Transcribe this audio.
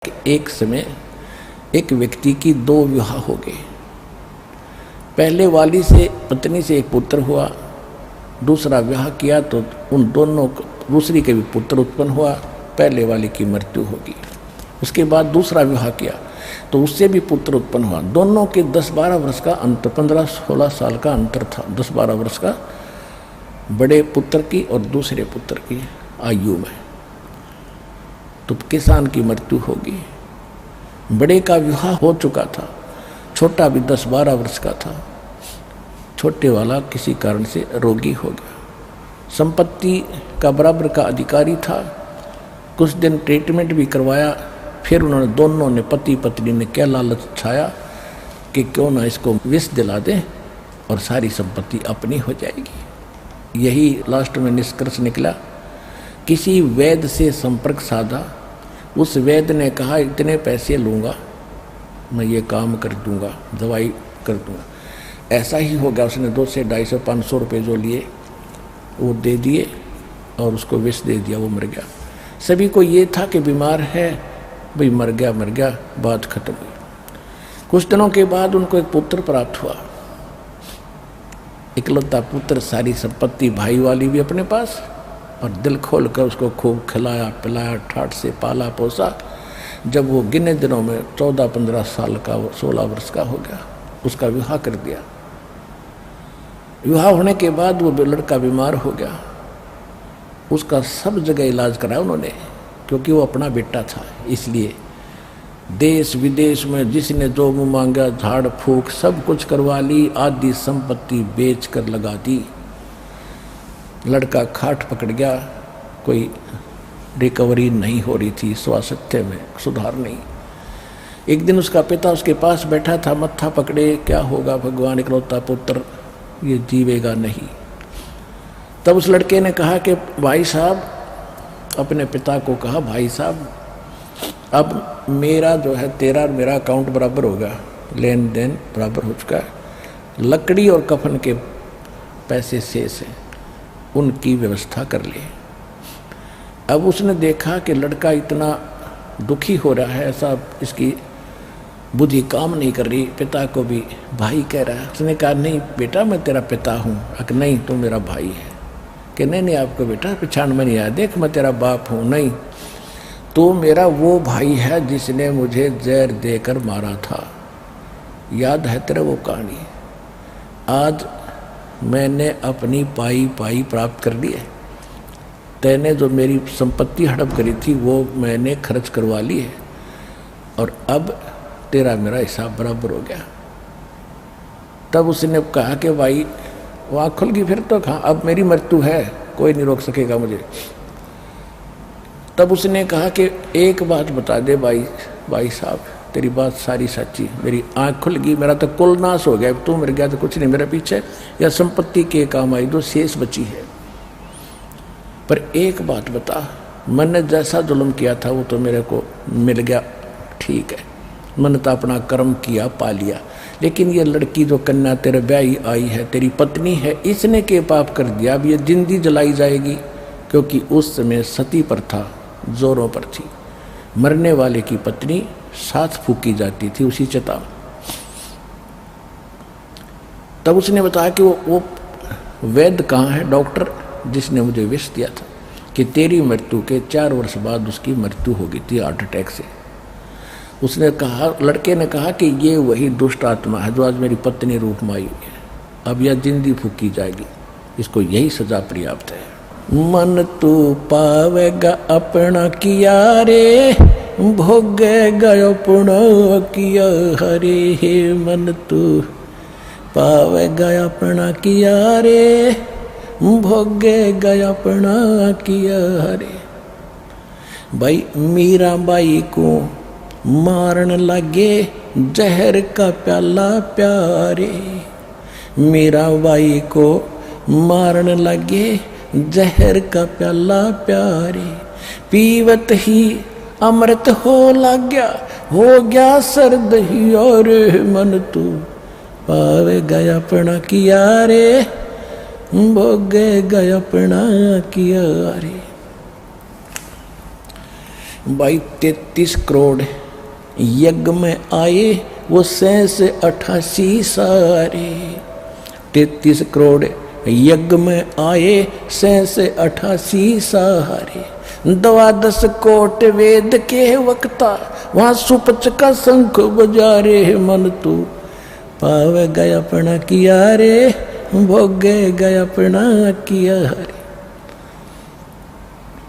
कि एक समय एक व्यक्ति की दो विवाह हो गए। पहले वाली से पत्नी से एक पुत्र हुआ, दूसरा विवाह किया तो उन दोनों दूसरी के भी पुत्र उत्पन्न हुआ। पहले वाली की मृत्यु होगी। उसके बाद दूसरा विवाह किया तो उससे भी पुत्र उत्पन्न हुआ। दोनों के 10-12 वर्ष का अंतर, 15-16 साल का अंतर था। 10-12 वर्ष का बड़े पुत्र की और दूसरे पुत्र की आयु में। तो किसान की मृत्यु होगी। बड़े का विवाह हो चुका था, छोटा भी 10-12 वर्ष का था। छोटे वाला किसी कारण से रोगी हो गया। संपत्ति का बराबर का अधिकारी था। कुछ दिन ट्रीटमेंट भी करवाया। फिर उन्होंने दोनों ने, पति पत्नी ने क्या लालच छाया कि क्यों ना इसको विष दिला दें और सारी संपत्ति अपनी हो जाएगी। यही लास्ट में निष्कर्ष निकला। किसी वैद्य से संपर्क साधा। उस वैद्य ने कहा इतने पैसे लूँगा, मैं ये काम कर दूँगा, दवाई कर दूँगा। ऐसा ही हो गया। उसने 200, 250, 500 रुपये जो लिए वो दे दिए और उसको विष दे दिया। वो मर गया। सभी को ये था कि बीमार है, भाई मर गया, बात खत्म हुई। कुछ दिनों के बाद उनको एक पुत्र प्राप्त हुआ, इकलौता पुत्र। सारी संपत्ति भाई वाली भी अपने पास, और दिल खोल कर उसको खूब खिलाया पिलाया, ठाठ से पाला पोसा। जब वो गिने दिनों में 14-15 साल का, 16 वर्ष का हो गया, उसका विवाह कर दिया। विवाह होने के बाद वो लड़का बीमार हो गया। उसका सब जगह इलाज कराया उन्होंने, क्योंकि वो अपना बेटा था। इसलिए देश विदेश में जिसने जो मुँह मांगा, झाड़ फूक सब कुछ करवा ली। आधी संपत्ति बेच कर लगा दी। लड़का खाट पकड़ गया। कोई रिकवरी नहीं हो रही थी, स्वास्थ्य में सुधार नहीं। एक दिन उसका पिता उसके पास बैठा था, मत्था पकड़े, क्या होगा भगवान, इकलौता पुत्र, ये जीवेगा नहीं। तब उस लड़के ने कहा कि भाई साहब, अपने पिता को कहा, भाई साहब अब मेरा जो है, तेरा और मेरा अकाउंट बराबर होगा, लेन देन बराबर हो चुका है। लकड़ी और कफन के पैसे शेष हैं, उनकी व्यवस्था कर ले। अब उसने देखा कि लड़का इतना दुखी हो रहा है, ऐसा इसकी बुद्धि काम नहीं कर रही। पिता को भी भाई कह रहा है। उसने कहा नहीं बेटा, मैं तेरा पिता हूँ। अगर नहीं तो मेरा भाई है। कि नहीं आपको बेटा पहचान में नहीं आया, देख मैं तेरा बाप हूँ। नहीं, तो मेरा वो भाई है जिसने मुझे जहर देकर मारा था। याद है तेरा वो कहानी? आज मैंने अपनी पाई प्राप्त कर ली है। तैने जो मेरी संपत्ति हड़प करी थी वो मैंने खर्च करवा ली है, और अब तेरा मेरा हिसाब बराबर हो गया। तब उसने कहा कि भाई, वहाँ खुल गई फिर तो। कहाँ, अब मेरी मृत्यु है, कोई नहीं रोक सकेगा मुझे। तब उसने कहा कि एक बात बता दे भाई साहब, तेरी बात सारी सच्ची। मेरी आँख खुल गई, मेरा तो कुल नाश हो गया। तू मर गया तो कुछ नहीं मेरे पीछे, या संपत्ति के काम आई जो शेष बची है। पर एक बात बता, मैंने जैसा जुल्म किया था वो तो मेरे को मिल गया, ठीक है, मैंने तो अपना कर्म किया, पा लिया। लेकिन ये लड़की जो कन्या तेरे ब्याही आई है, तेरी पत्नी है, इसने के पाप कर दिया। अब ये जिंदी जलाई जाएगी, क्योंकि उस समय सती प्रथा जोरों पर थी। मरने वाले की पत्नी साथ फूकी जाती थी उसी चिता में। तब उसने बताया कि वो वैद्य कहाँ है, डॉक्टर जिसने मुझे विष दिया था, कि तेरी मृत्यु के 4 वर्ष बाद उसकी मृत्यु हो गई थी हार्ट अटैक से। उसने कहा, लड़के ने कहा कि ये वही दुष्ट आत्मा है जो आज मेरी पत्नी रूप में आई हुई है। अब यह जिंदी फूकी जाएगी, इसको यही सजा पर्याप्त है। मन तू पावेगा अपना किया रे, भोगेगा अपना किया हरे। मन तू पावेगा अपना किया रे, भोगेगा अपना किया हरे। भाई मीरा बाई को मारन लगे जहर का प्याला प्यारे। मीरा बाई को मारन लगे जहर का प्याला प्यारे। पीवत ही अमृत हो लाग्या, हो गया सर्द ही और मन तू पावे गया अपना किया रे, भोगे गया अपना किया रे। भाई 33 करोड़ यज्ञ में आए, वो 88 सारे। 33 करोड़ यज्ञ में आए, 88 सारे। 12 कोट वेद के वक्ता, वहां सुपच का शंख बजा रे। मन तू पावे गया अपना किया रे, भोगे गया अपना किया रे।